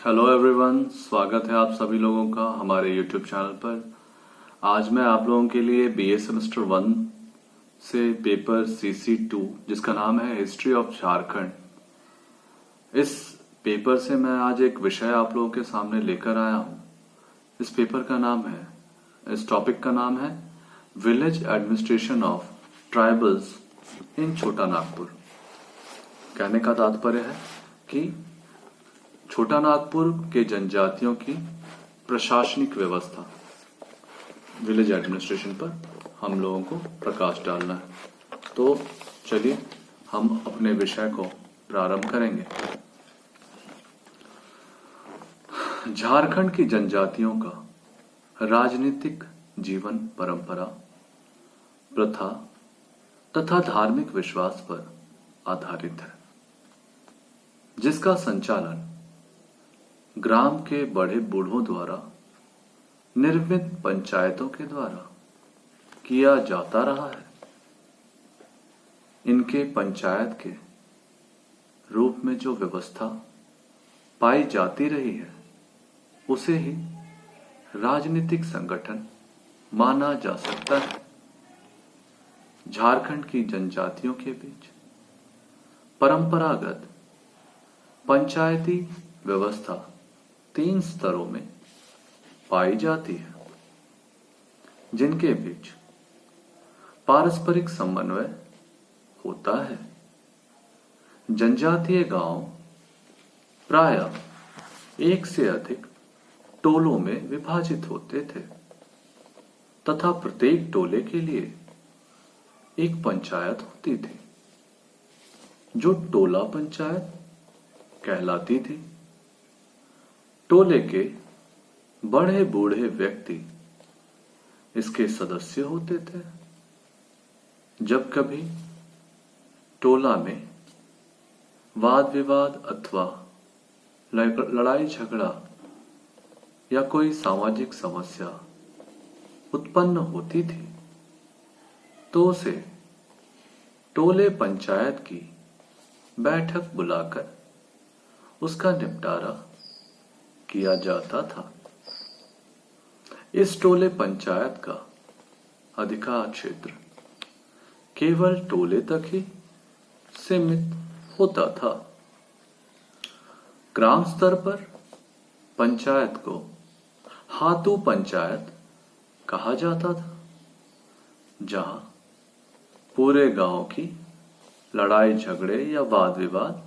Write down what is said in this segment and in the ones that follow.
Hello everyone, स्वागत है आप सभी लोगों का हमारे यूट्यूब चैनल पर। आज मैं आप लोगों के लिए बीए सेमेस्टर 1 से पेपर CC2 जिसका नाम है हिस्ट्री ऑफ झारखंड, इस पेपर से मैं आज एक विषय आप लोगों के सामने लेकर आया हूं। इस पेपर का नाम है, इस टॉपिक का नाम है village administration of tribals in छोटा नागपुर। कहने का तात्पर्य है कि छोटा नागपुर के जनजातियों की प्रशासनिक व्यवस्था, विलेज एडमिनिस्ट्रेशन पर हम लोगों को प्रकाश डालना है। तो चलिए हम अपने विषय को प्रारंभ करेंगे। झारखंड की जनजातियों का राजनीतिक जीवन परंपरा, प्रथा तथा धार्मिक विश्वास पर आधारित है, जिसका संचालन ग्राम के बड़े बूढ़ों द्वारा निर्मित पंचायतों के द्वारा किया जाता रहा है। इनके पंचायत के रूप में जो व्यवस्था पाई जाती रही है उसे ही राजनीतिक संगठन माना जा सकता है। झारखंड की जनजातियों के बीच परंपरागत पंचायती व्यवस्था 3 स्तरों में पाई जाती है, जिनके बीच पारस्परिक समन्वय होता है। जनजातीय गांव प्रायः 1 से अधिक टोलों में विभाजित होते थे तथा प्रत्येक टोले के लिए एक पंचायत होती थी, जो टोला पंचायत कहलाती थी। टोले के बड़े बूढ़े व्यक्ति इसके सदस्य होते थे। जब कभी टोला में वाद विवाद अथवा लड़ाई झगड़ा या कोई सामाजिक समस्या उत्पन्न होती थी तो उसे टोले पंचायत की बैठक बुलाकर उसका निपटारा किया जाता था। इस टोले पंचायत का अधिकार क्षेत्र केवल टोले तक ही सीमित होता था। ग्राम स्तर पर पंचायत को हातू पंचायत कहा जाता था, जहां पूरे गांव की लड़ाई झगड़े या वाद विवाद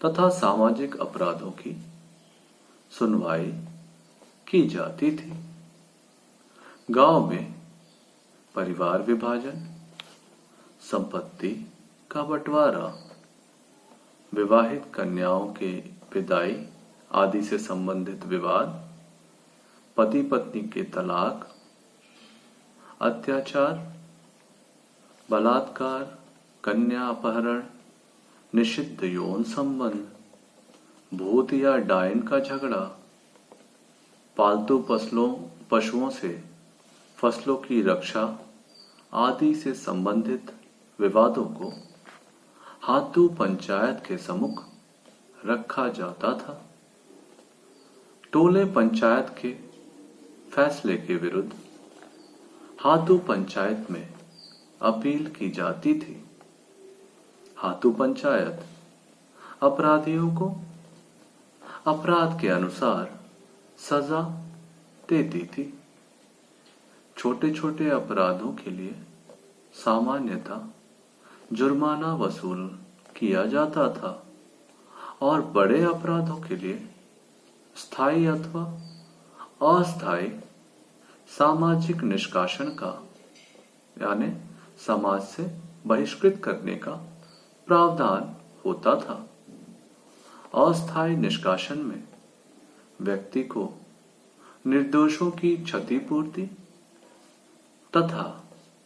तथा सामाजिक अपराधों की सुनवाई की जाती थी। गांव में परिवार विभाजन, संपत्ति का बंटवारा, विवाहित कन्याओं के विदाई आदि से संबंधित विवाद, पति पत्नी के तलाक, अत्याचार, बलात्कार, कन्या अपहरण, निषिद्ध यौन संबंध, भूत या डायन का झगड़ा, पालतू पशुओं से फसलों की रक्षा आदि से संबंधित विवादों को हातू पंचायत के सम्मुख रखा जाता था। टोले पंचायत के फैसले के विरुद्ध हातू पंचायत में अपील की जाती थी। हातू पंचायत अपराधियों को अपराध के अनुसार सजा देती थी। छोटे छोटे अपराधों के लिए सामान्यतः जुर्माना वसूल किया जाता था और बड़े अपराधों के लिए स्थायी अथवा अस्थायी सामाजिक निष्कासन का यानी समाज से बहिष्कृत करने का प्रावधान होता था। अस्थायी निष्कासन में व्यक्ति को निर्दोषों की क्षतिपूर्ति तथा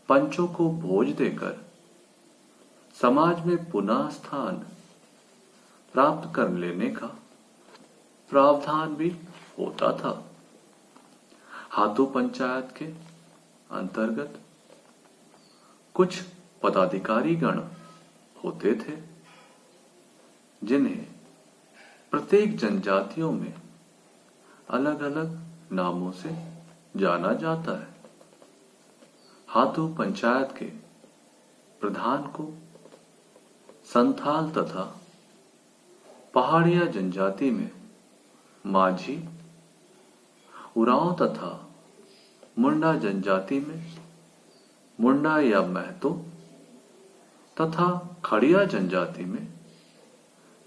पंचों को भोज देकर समाज में पुनः स्थान प्राप्त कर लेने का प्रावधान भी होता था। हातू पंचायत के अंतर्गत कुछ पदाधिकारी गण होते थे, जिन्हें प्रत्येक जनजातियों में अलग अलग नामों से जाना जाता है। हातू पंचायत के प्रधान को संथाल तथा पहाड़िया जनजाति में माझी, उरांव तथा मुंडा जनजाति में मुंडा या महतो तथा खड़िया जनजाति में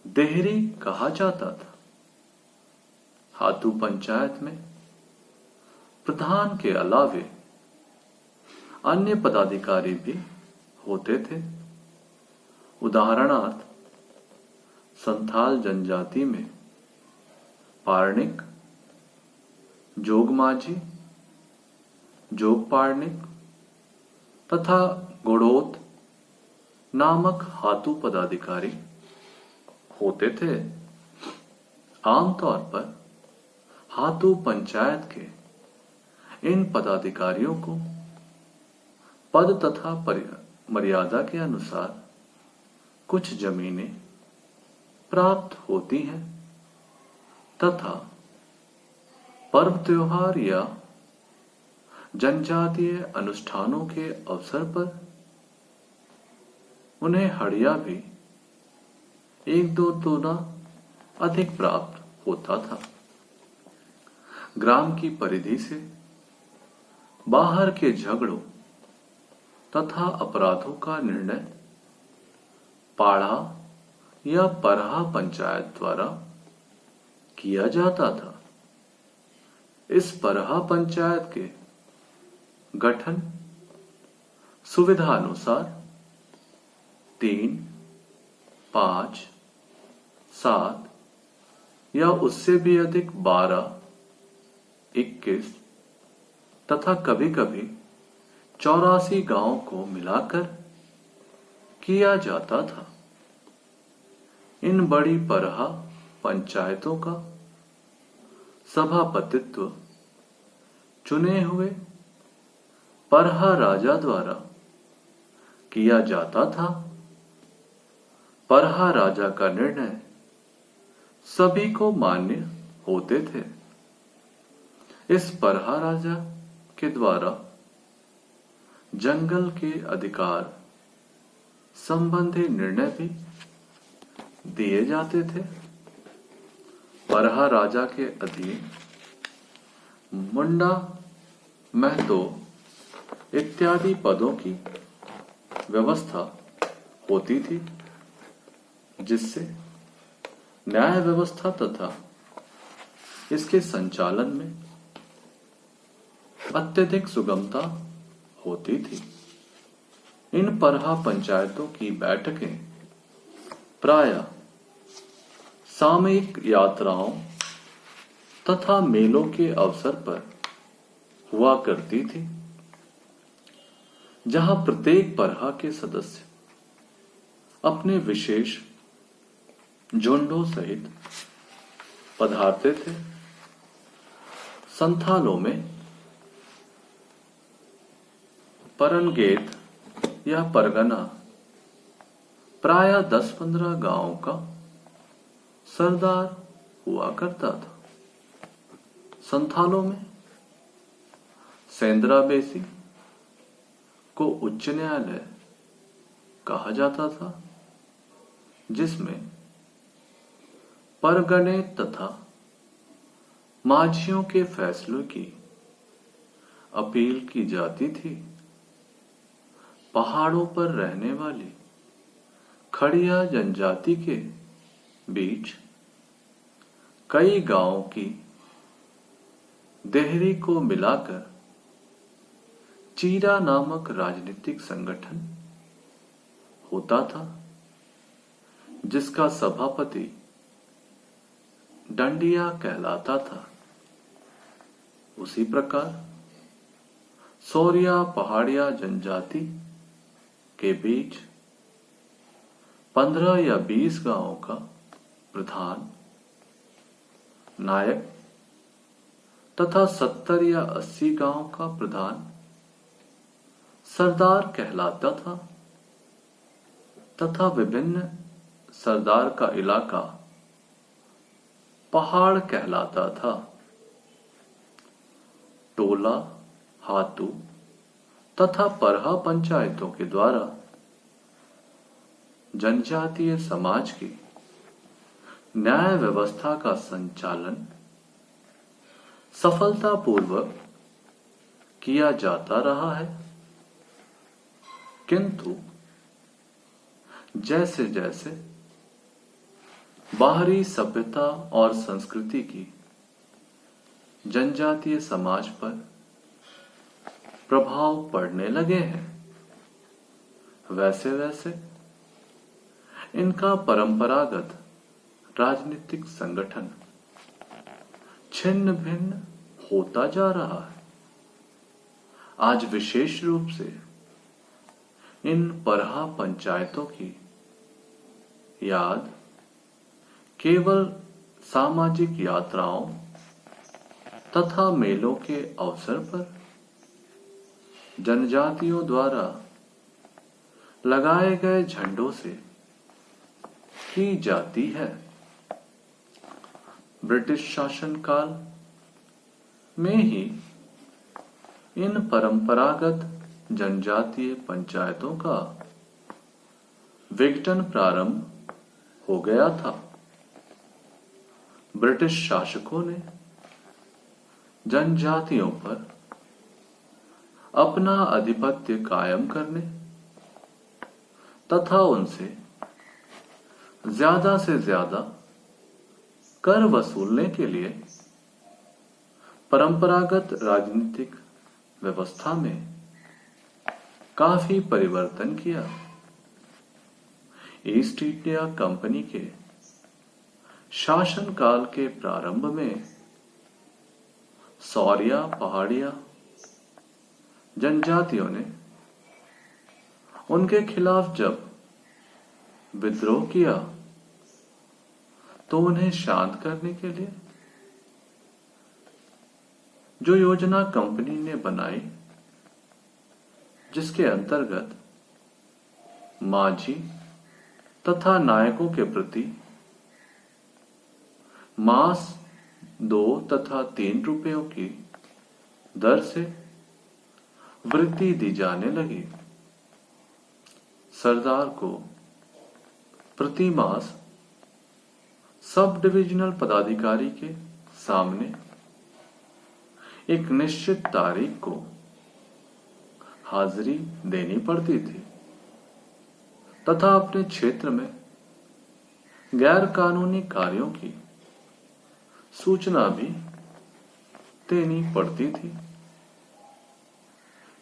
देहरी कहा जाता था। हातू पंचायत में प्रधान के अलावे अन्य पदाधिकारी भी होते थे। उदाहरणार्थ संथाल जनजाति में पार्णिक, जोगमाझी, जोगपार्णिक तथा गोड़ोत नामक हातू पदाधिकारी होते थे। आमतौर पर हातू पंचायत के इन पदाधिकारियों को पद तथा मर्यादा के अनुसार कुछ जमीनें प्राप्त होती हैं तथा पर्व त्योहार या जनजातीय अनुष्ठानों के अवसर पर उन्हें हड़िया भी एक दो गुना अधिक प्राप्त होता था। ग्राम की परिधि से बाहर के झगड़ों तथा अपराधों का निर्णय पाड़ा या परहा पंचायत द्वारा किया जाता था। इस परहा पंचायत के गठन सुविधा अनुसार 3, 5, 7 या उससे भी अधिक 12, 21 तथा कभी कभी 84 गांवों को मिलाकर किया जाता था। इन बड़ी परहा पंचायतों का सभापतित्व चुने हुए परहा राजा द्वारा किया जाता था। परहा राजा का निर्णय सभी को मान्य होते थे। इस परहा राजा के द्वारा जंगल के अधिकार संबंधी निर्णय भी दिए जाते थे। परहा राजा के अधीन मुंडा, महतो इत्यादि पदों की व्यवस्था होती थी, जिससे न्याय व्यवस्था तथा इसके संचालन में अत्यधिक सुगमता होती थी। इन परहा पंचायतों की बैठकें प्रायः सामयिक यात्राओं तथा मेलों के अवसर पर हुआ करती थी, जहां प्रत्येक परहा के सदस्य अपने विशेष झुंडों सहित पधारते थे। संथालों में परनगेत या परगना प्रायः 10-15 गांवों का सरदार हुआ करता था। संथालों में सेंद्रा बेसी को उच्च न्यायालय कहा जाता था, जिसमें परगणे तथा माझियों के फैसलों की अपील की जाती थी। पहाड़ों पर रहने वाली खड़िया जनजाति के बीच कई गांवों की देहरी को मिलाकर चीरा नामक राजनीतिक संगठन होता था, जिसका सभापति डंडिया कहलाता था। उसी प्रकार सोरिया पहाड़िया जनजाति के बीच 15 या 20 गांवों का प्रधान, नायक तथा 70 या 80 गांवों का प्रधान सरदार कहलाता था तथा विभिन्न सरदार का इलाका पहाड़ कहलाता था। टोला, हातू तथा परहा पंचायतों के द्वारा जनजातीय समाज की न्याय व्यवस्था का संचालन सफलतापूर्वक किया जाता रहा है, किंतु जैसे जैसे बाहरी सभ्यता और संस्कृति की जनजातीय समाज पर प्रभाव पड़ने लगे हैं, वैसे वैसे इनका परंपरागत राजनीतिक संगठन छिन्न भिन्न होता जा रहा है। आज विशेष रूप से इन परहा पंचायतों की याद केवल सामाजिक यात्राओं तथा मेलों के अवसर पर जनजातियों द्वारा लगाए गए झंडों से की जाती है। ब्रिटिश शासनकाल में ही इन परंपरागत जनजातीय पंचायतों का विघटन प्रारंभ हो गया था। ब्रिटिश शासकों ने जनजातियों पर अपना आधिपत्य कायम करने तथा उनसे ज्यादा से ज्यादा कर वसूलने के लिए परंपरागत राजनीतिक व्यवस्था में काफी परिवर्तन किया। ईस्ट इंडिया कंपनी के शासनकाल के प्रारंभ में सौरिया पहाड़िया जनजातियों ने उनके खिलाफ जब विद्रोह किया तो उन्हें शांत करने के लिए जो योजना कंपनी ने बनाई, जिसके अंतर्गत माझी तथा नायकों के प्रति मास 2 तथा 3 रुपयों की दर से वृद्धि दी जाने लगी। सरदार को प्रति मास सब डिविजनल पदाधिकारी के सामने एक निश्चित तारीख को हाजिरी देनी पड़ती थी तथा अपने क्षेत्र में गैर कानूनी कार्यों की सूचना भी देनी पड़ती थी।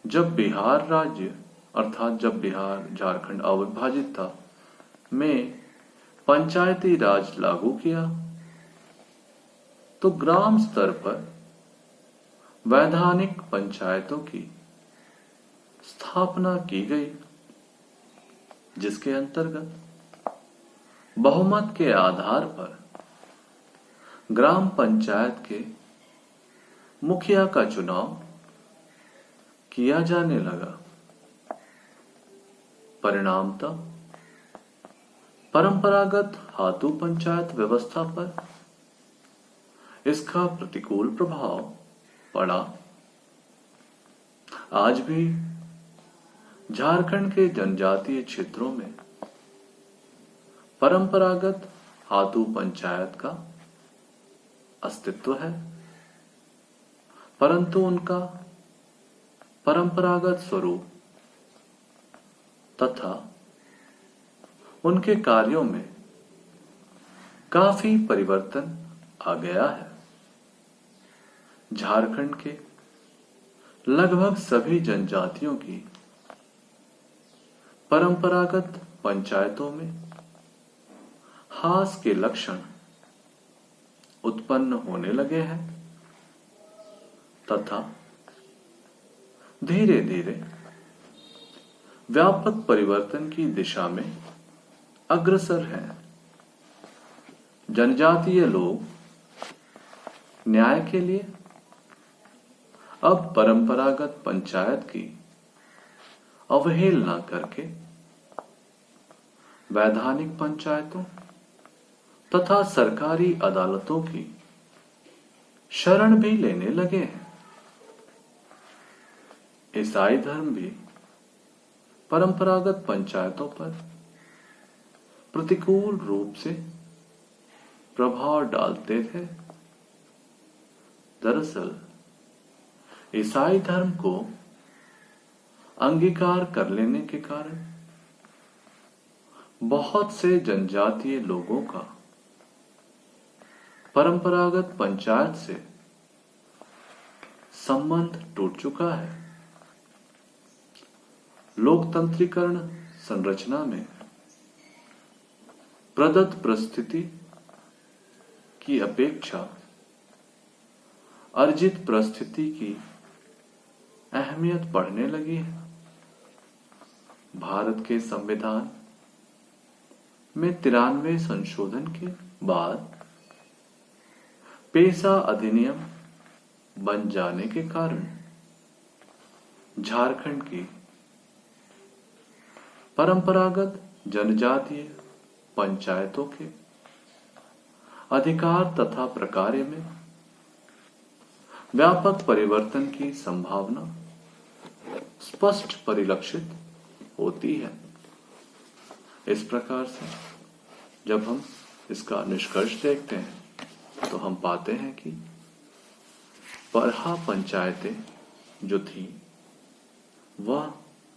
जब बिहार राज्य अर्थात जब बिहार झारखंड अविभाजित था में पंचायती राज लागू किया तो ग्राम स्तर पर वैधानिक पंचायतों की स्थापना की गई, जिसके अंतर्गत बहुमत के आधार पर ग्राम पंचायत के मुखिया का चुनाव किया जाने लगा। परिणामतः परंपरागत हातू पंचायत व्यवस्था पर इसका प्रतिकूल प्रभाव पड़ा। आज भी झारखंड के जनजातीय क्षेत्रों में परंपरागत हातू पंचायत का अस्तित्व है, परंतु उनका परंपरागत स्वरूप तथा उनके कार्यों में काफी परिवर्तन आ गया है। झारखंड के लगभग सभी जनजातियों की परंपरागत पंचायतों में हास के लक्षण उत्पन्न होने लगे हैं तथा धीरे धीरे व्यापक परिवर्तन की दिशा में अग्रसर हैं। जनजातीय लोग न्याय के लिए अब परंपरागत पंचायत की अवहेलना करके वैधानिक पंचायतों तथा सरकारी अदालतों की शरण भी लेने लगे हैं। ईसाई धर्म भी परंपरागत पंचायतों पर प्रतिकूल रूप से प्रभाव डालते थे। दरअसल ईसाई धर्म को अंगीकार कर लेने के कारण बहुत से जनजातीय लोगों का परंपरागत पंचायत से संबंध टूट चुका है। लोकतंत्रीकरण संरचना में प्रदत्त परिस्थिति की अपेक्षा अर्जित परिस्थिति की अहमियत बढ़ने लगी है। भारत के संविधान में 93 संशोधन के बाद पेशा अधिनियम बन जाने के कारण झारखंड की परंपरागत जनजातीय पंचायतों के अधिकार तथा प्रकार्य में व्यापक परिवर्तन की संभावना स्पष्ट परिलक्षित होती है। इस प्रकार से जब हम इसका निष्कर्ष देखते हैं तो हम पाते हैं कि परहा पंचायतें जो थी वह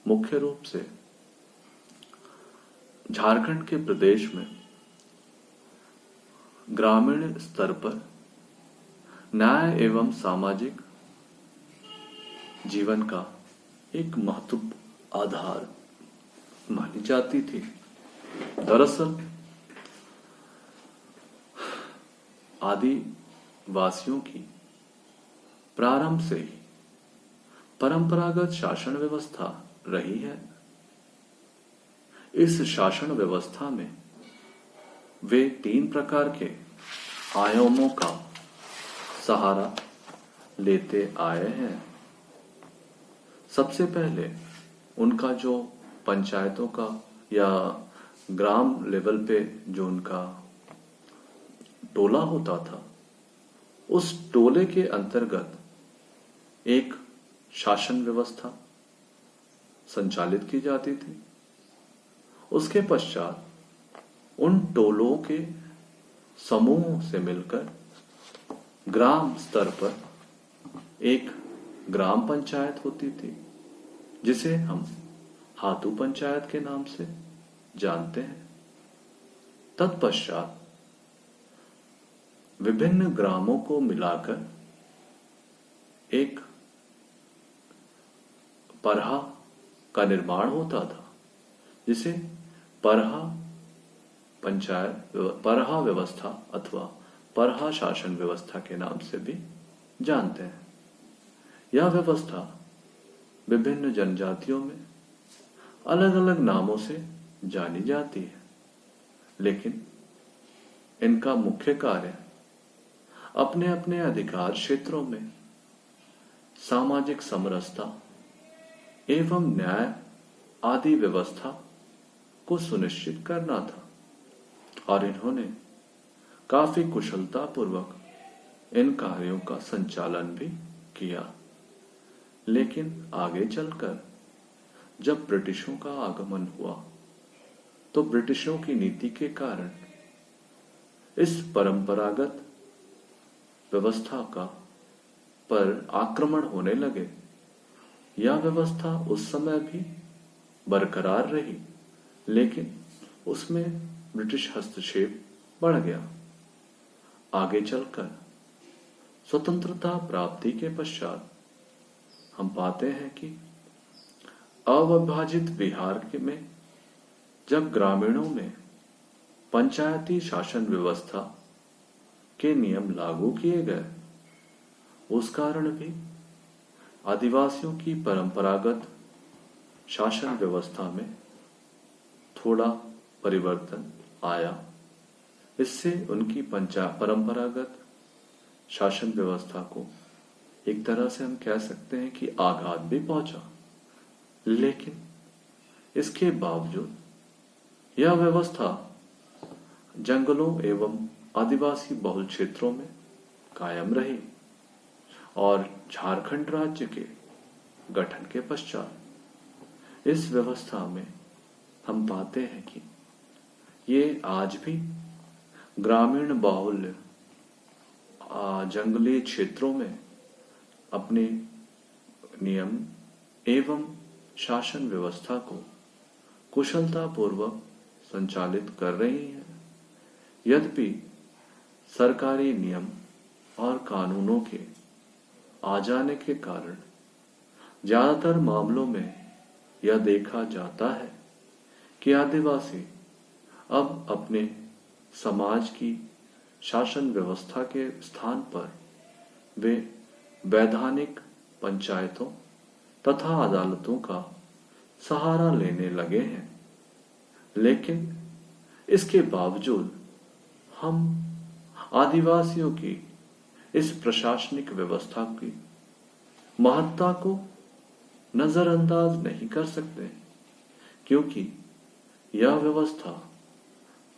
मुख्य रूप से झारखंड के प्रदेश में ग्रामीण स्तर पर न्याय एवं सामाजिक जीवन का एक महत्वपूर्ण आधार मानी जाती थी। दरअसल आदिवासियों की प्रारंभ से ही परंपरागत शासन व्यवस्था रही है। इस शासन व्यवस्था में वे 3 प्रकार के आयामों का सहारा लेते आए हैं। सबसे पहले उनका जो पंचायतों का या ग्राम लेवल पे जो उनका टोला होता था, उस टोले के अंतर्गत एक शासन व्यवस्था संचालित की जाती थी। उसके पश्चात उन टोलों के समूह से मिलकर ग्राम स्तर पर एक ग्राम पंचायत होती थी, जिसे हम हातू पंचायत के नाम से जानते हैं। तत्पश्चात विभिन्न ग्रामों को मिलाकर एक परहा का निर्माण होता था, जिसे परहा पंचायत परहा व्यवस्था अथवा परहा शासन व्यवस्था के नाम से भी जानते हैं। यह व्यवस्था विभिन्न जनजातियों में अलग अलग नामों से जानी जाती है, लेकिन इनका मुख्य कार्य अपने अपने अधिकार क्षेत्रों में सामाजिक समरसता एवं न्याय आदि व्यवस्था को सुनिश्चित करना था, और इन्होंने काफी कुशलता पूर्वक इन कार्यों का संचालन भी किया। लेकिन आगे चलकर जब ब्रिटिशों का आगमन हुआ तो ब्रिटिशों की नीति के कारण इस परंपरागत व्यवस्था का पर आक्रमण होने लगे। यह व्यवस्था उस समय भी बरकरार रही, लेकिन उसमें ब्रिटिश हस्तक्षेप बढ़ गया। आगे चलकर स्वतंत्रता प्राप्ति के पश्चात हम पाते हैं कि अविभाजित बिहार में जब ग्रामीणों में पंचायती शासन व्यवस्था के नियम लागू किए गए, उस कारण भी आदिवासियों की परंपरागत शासन व्यवस्था में थोड़ा परिवर्तन आया। इससे उनकी परंपरागत शासन व्यवस्था को एक तरह से हम कह सकते हैं कि आघात भी पहुंचा। लेकिन इसके बावजूद यह व्यवस्था जंगलों एवं आदिवासी बहुल क्षेत्रों में कायम रही और झारखंड राज्य के गठन के पश्चात इस व्यवस्था में हम पाते हैं कि ये आज भी ग्रामीण बाहुल्य जंगली क्षेत्रों में अपने नियम एवं शासन व्यवस्था को कुशलतापूर्वक संचालित कर रही है। यद्यपि सरकारी नियम और कानूनों के आ जाने के कारण ज्यादातर मामलों में यह देखा जाता है कि आदिवासी अब अपने समाज की शासन व्यवस्था के स्थान पर वे वैधानिक पंचायतों तथा अदालतों का सहारा लेने लगे हैं। लेकिन इसके बावजूद हम आदिवासियों की इस प्रशासनिक व्यवस्था की महत्ता को नजरअंदाज नहीं कर सकते, क्योंकि यह व्यवस्था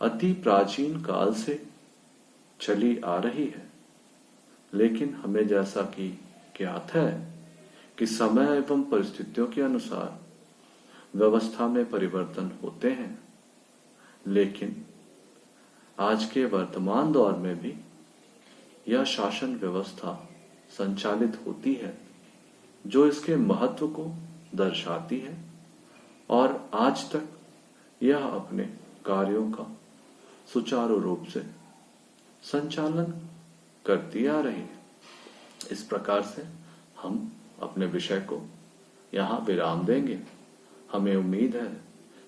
अति प्राचीन काल से चली आ रही है। लेकिन हमें जैसा कि ज्ञात है कि समय एवं परिस्थितियों के अनुसार व्यवस्था में परिवर्तन होते हैं, लेकिन आज के वर्तमान दौर में भी यह शासन व्यवस्था संचालित होती है, जो इसके महत्व को दर्शाती है और आज तक यह अपने कार्यों का सुचारू रूप से संचालन करती आ रही है। इस प्रकार से हम अपने विषय को यहाँ विराम देंगे। हमें उम्मीद है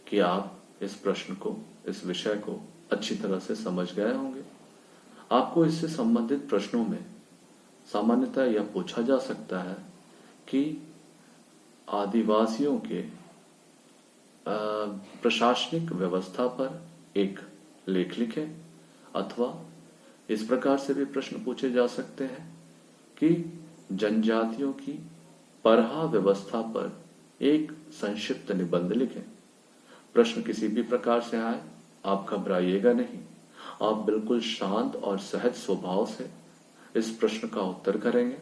कि आप इस प्रश्न को, इस विषय को अच्छी तरह से समझ गए होंगे। आपको इससे संबंधित प्रश्नों में सामान्यतः यह पूछा जा सकता है कि आदिवासियों के प्रशासनिक व्यवस्था पर एक लेख लिखें, अथवा इस प्रकार से भी प्रश्न पूछे जा सकते हैं कि जनजातियों की परहा व्यवस्था पर एक संक्षिप्त निबंध लिखें। प्रश्न किसी भी प्रकार से आए, आप घबराइएगा नहीं। आप बिल्कुल शांत और सहज स्वभाव से इस प्रश्न का उत्तर करेंगे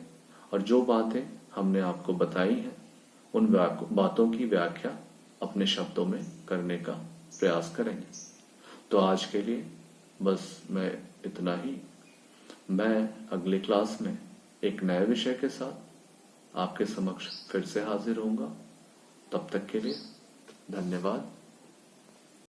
और जो बातें हमने आपको बताई हैं उन बातों की व्याख्या अपने शब्दों में करने का प्रयास करेंगे। तो आज के लिए बस मैं इतना ही। मैं अगली क्लास में एक नए विषय के साथ आपके समक्ष फिर से हाजिर होऊंगा। तब तक के लिए धन्यवाद।